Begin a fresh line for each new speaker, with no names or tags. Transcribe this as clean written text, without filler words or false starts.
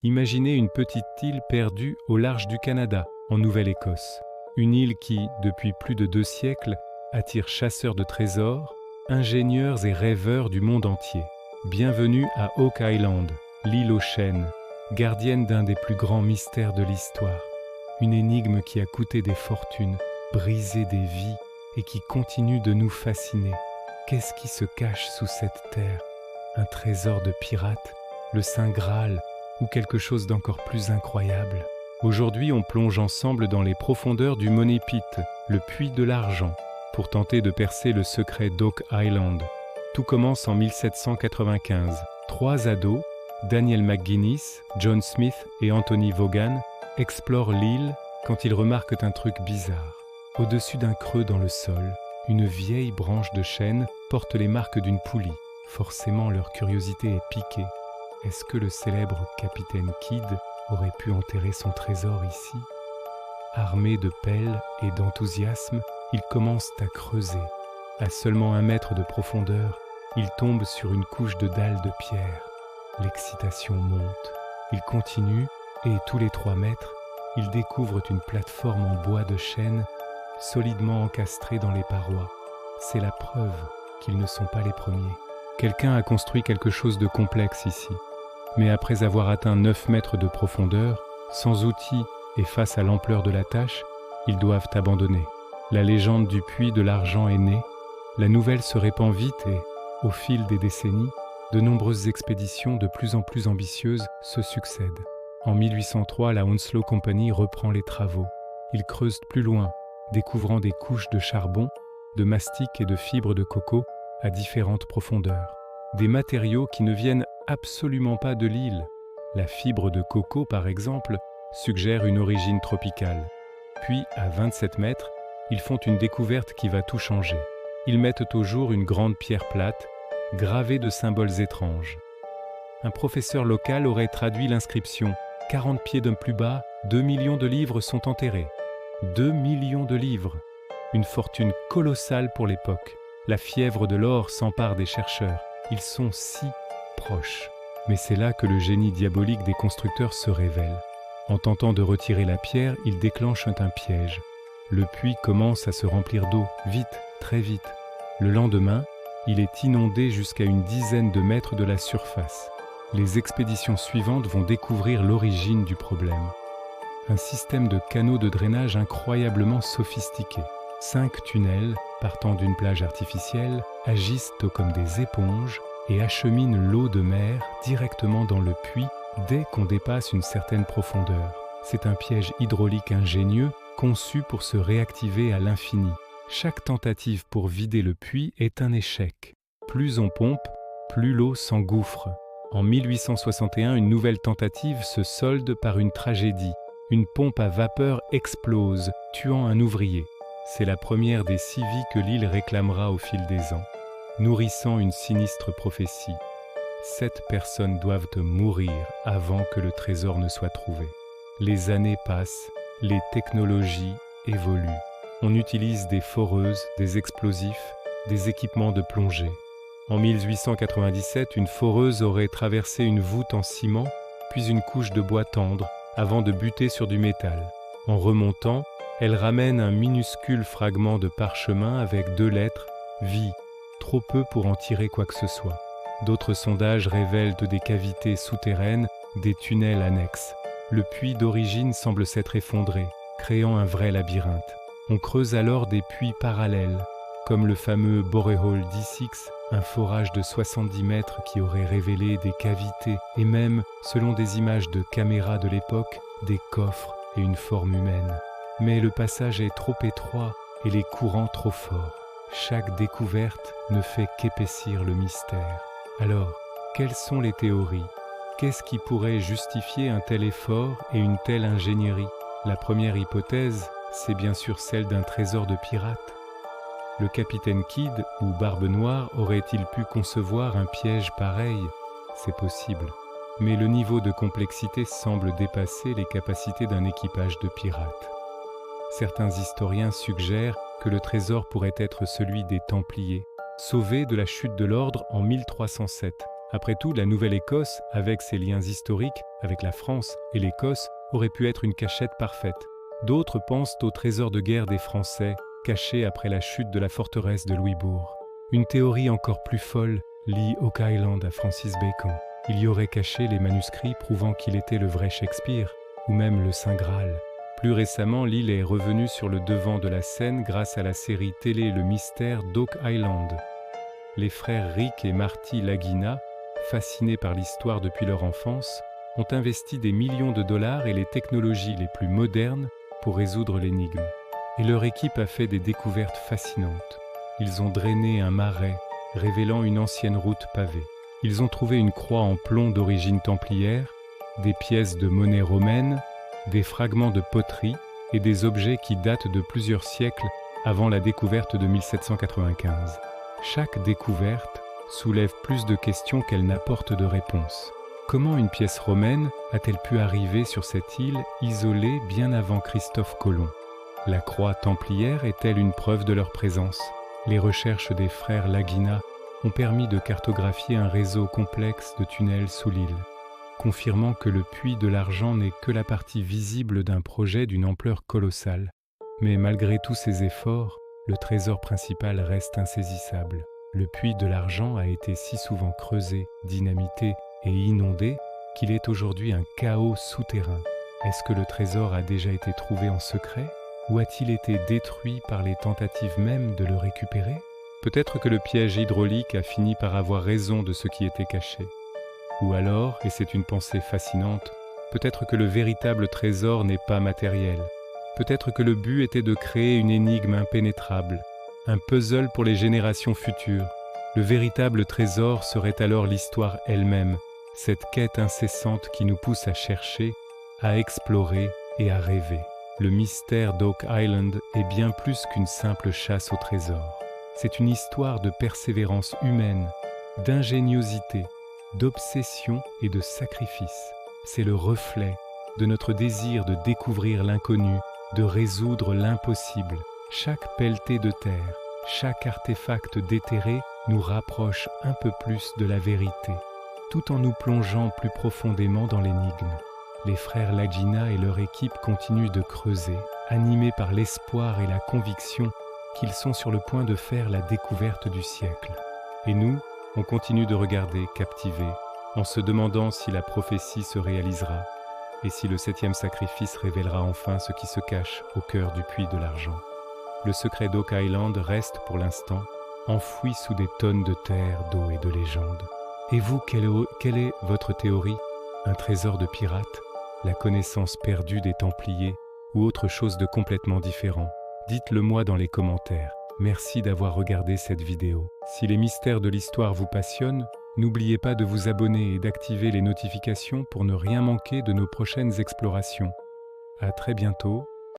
Imaginez une petite île perdue au large du Canada, en Nouvelle-Écosse. Une île qui, depuis plus de 2 siècles, attire chasseurs de trésors, ingénieurs et rêveurs du monde entier. Bienvenue à Oak Island, l'île aux chênes, gardienne d'un des plus grands mystères de l'histoire. Une énigme qui a coûté des fortunes, brisé des vies et qui continue de nous fasciner. Qu'est-ce qui se cache sous cette terre? Un trésor de pirates, le Saint Graal ou quelque chose d'encore plus incroyable? Aujourd'hui, on plonge ensemble dans les profondeurs du Money Pit, le puits de l'argent, pour tenter de percer le secret d'Oak Island. Tout commence en 1795. 3 ados, Daniel McGuinness, John Smith et Anthony Vaughan, explorent l'île quand ils remarquent un truc bizarre. Au-dessus d'un creux dans le sol, une vieille branche de chêne porte les marques d'une poulie. Forcément, leur curiosité est piquée. Est-ce que le célèbre capitaine Kidd aurait pu enterrer son trésor ici? Armés de pelles et d'enthousiasme, ils commencent à creuser. À seulement 1 mètre de profondeur, ils tombent sur une couche de dalles de pierre. L'excitation monte. Ils continuent et, tous les 3 mètres, ils découvrent une plateforme en bois de chêne solidement encastrée dans les parois. C'est la preuve qu'ils ne sont pas les premiers. Quelqu'un a construit quelque chose de complexe ici. Mais après avoir atteint 9 mètres de profondeur, sans outils et face à l'ampleur de la tâche, ils doivent abandonner. La légende du puits de l'argent est née. La nouvelle se répand vite et, au fil des décennies, de nombreuses expéditions de plus en plus ambitieuses se succèdent. En 1803, la Hounslow Company reprend les travaux. Ils creusent plus loin, découvrant des couches de charbon, de mastic et de fibres de coco à différentes profondeurs. Des matériaux qui ne viennent absolument pas de l'île. La fibre de coco, par exemple, suggère une origine tropicale. Puis, à 27 mètres, ils font une découverte qui va tout changer. Ils mettent au jour une grande pierre plate, gravée de symboles étranges. Un professeur local aurait traduit l'inscription « 40 pieds d'un plus bas, 2 millions de livres sont enterrés ». 2 millions de livres. Une fortune colossale pour l'époque. La fièvre de l'or s'empare des chercheurs. Ils sont si proches. Mais c'est là que le génie diabolique des constructeurs se révèle. En tentant de retirer la pierre, ils déclenchent un piège. Le puits commence à se remplir d'eau, vite, très vite. Le lendemain, il est inondé jusqu'à une dizaine de mètres de la surface. Les expéditions suivantes vont découvrir l'origine du problème. Un système de canaux de drainage incroyablement sophistiqué. 5 tunnels, partant d'une plage artificielle, agissent comme des éponges et acheminent l'eau de mer directement dans le puits dès qu'on dépasse une certaine profondeur. C'est un piège hydraulique ingénieux conçu pour se réactiver à l'infini. Chaque tentative pour vider le puits est un échec. Plus on pompe, plus l'eau s'engouffre. En 1861, une nouvelle tentative se solde par une tragédie. Une pompe à vapeur explose, tuant un ouvrier. C'est la première des 6 vies que l'île réclamera au fil des ans, nourrissant une sinistre prophétie. 7 personnes doivent mourir avant que le trésor ne soit trouvé. Les années passent, les technologies évoluent. On utilise des foreuses, des explosifs, des équipements de plongée. En 1897, une foreuse aurait traversé une voûte en ciment, puis une couche de bois tendre, avant de buter sur du métal. En remontant, elle ramène un minuscule fragment de parchemin avec 2 lettres « Vie », trop peu pour en tirer quoi que ce soit. D'autres sondages révèlent des cavités souterraines, des tunnels annexes. Le puits d'origine semble s'être effondré, créant un vrai labyrinthe. On creuse alors des puits parallèles, comme le fameux Borehole D6, un forage de 70 mètres qui aurait révélé des cavités et même, selon des images de caméras de l'époque, des coffres et une forme humaine. Mais le passage est trop étroit et les courants trop forts. Chaque découverte ne fait qu'épaissir le mystère. Alors, quelles sont les théories? Qu'est-ce qui pourrait justifier un tel effort et une telle ingénierie? La première hypothèse, c'est bien sûr celle d'un trésor de pirates. Le capitaine Kidd ou Barbe Noire aurait-il pu concevoir un piège pareil? C'est possible. Mais le niveau de complexité semble dépasser les capacités d'un équipage de pirates. Certains historiens suggèrent que le trésor pourrait être celui des Templiers, sauvés de la chute de l'ordre en 1307. Après tout, la Nouvelle-Écosse, avec ses liens historiques avec la France et l'Écosse, aurait pu être une cachette parfaite. D'autres pensent au trésor de guerre des Français, caché après la chute de la forteresse de Louisbourg. Une théorie encore plus folle lie Oak Island à Francis Bacon. Il y aurait caché les manuscrits prouvant qu'il était le vrai Shakespeare, ou même le Saint Graal. Plus récemment, l'île est revenue sur le devant de la scène grâce à la série télé Le Mystère d'Oak Island. Les frères Rick et Marty Lagina, fascinés par l'histoire depuis leur enfance, ont investi des millions de dollars et les technologies les plus modernes pour résoudre l'énigme. Et leur équipe a fait des découvertes fascinantes. Ils ont drainé un marais, révélant une ancienne route pavée. Ils ont trouvé une croix en plomb d'origine templière, des pièces de monnaie romaine, des fragments de poterie et des objets qui datent de plusieurs siècles avant la découverte de 1795. Chaque découverte soulève plus de questions qu'elle n'apporte de réponses. Comment une pièce romaine a-t-elle pu arriver sur cette île isolée bien avant Christophe Colomb? La croix templière est-elle une preuve de leur présence? Les recherches des frères Lagina ont permis de cartographier un réseau complexe de tunnels sous l'île, confirmant que le puits de l'argent n'est que la partie visible d'un projet d'une ampleur colossale. Mais malgré tous ces efforts, le trésor principal reste insaisissable. Le puits de l'argent a été si souvent creusé, dynamité et inondé qu'il est aujourd'hui un chaos souterrain. Est-ce que le trésor a déjà été trouvé en secret? Ou a-t-il été détruit par les tentatives même de le récupérer? Peut-être que le piège hydraulique a fini par avoir raison de ce qui était caché. Ou alors, et c'est une pensée fascinante, peut-être que le véritable trésor n'est pas matériel. Peut-être que le but était de créer une énigme impénétrable, un puzzle pour les générations futures. Le véritable trésor serait alors l'histoire elle-même, cette quête incessante qui nous pousse à chercher, à explorer et à rêver. Le mystère d'Oak Island est bien plus qu'une simple chasse au trésor. C'est une histoire de persévérance humaine, d'ingéniosité, d'obsession et de sacrifice. C'est le reflet de notre désir de découvrir l'inconnu, de résoudre l'impossible. Chaque pelletée de terre, chaque artefact déterré nous rapproche un peu plus de la vérité, tout en nous plongeant plus profondément dans l'énigme. Les frères Lagina et leur équipe continuent de creuser, animés par l'espoir et la conviction qu'ils sont sur le point de faire la découverte du siècle. Et nous, on continue de regarder, captivés, en se demandant si la prophétie se réalisera et si le 7e sacrifice révélera enfin ce qui se cache au cœur du puits de l'argent. Le secret d'Oak Island reste pour l'instant enfoui sous des tonnes de terre, d'eau et de légendes. Et vous, quelle est votre théorie? Un trésor de pirates? La connaissance perdue des Templiers ou autre chose de complètement différent? Dites-le moi dans les commentaires. Merci d'avoir regardé cette vidéo. Si les mystères de l'histoire vous passionnent, n'oubliez pas de vous abonner et d'activer les notifications pour ne rien manquer de nos prochaines explorations. À très bientôt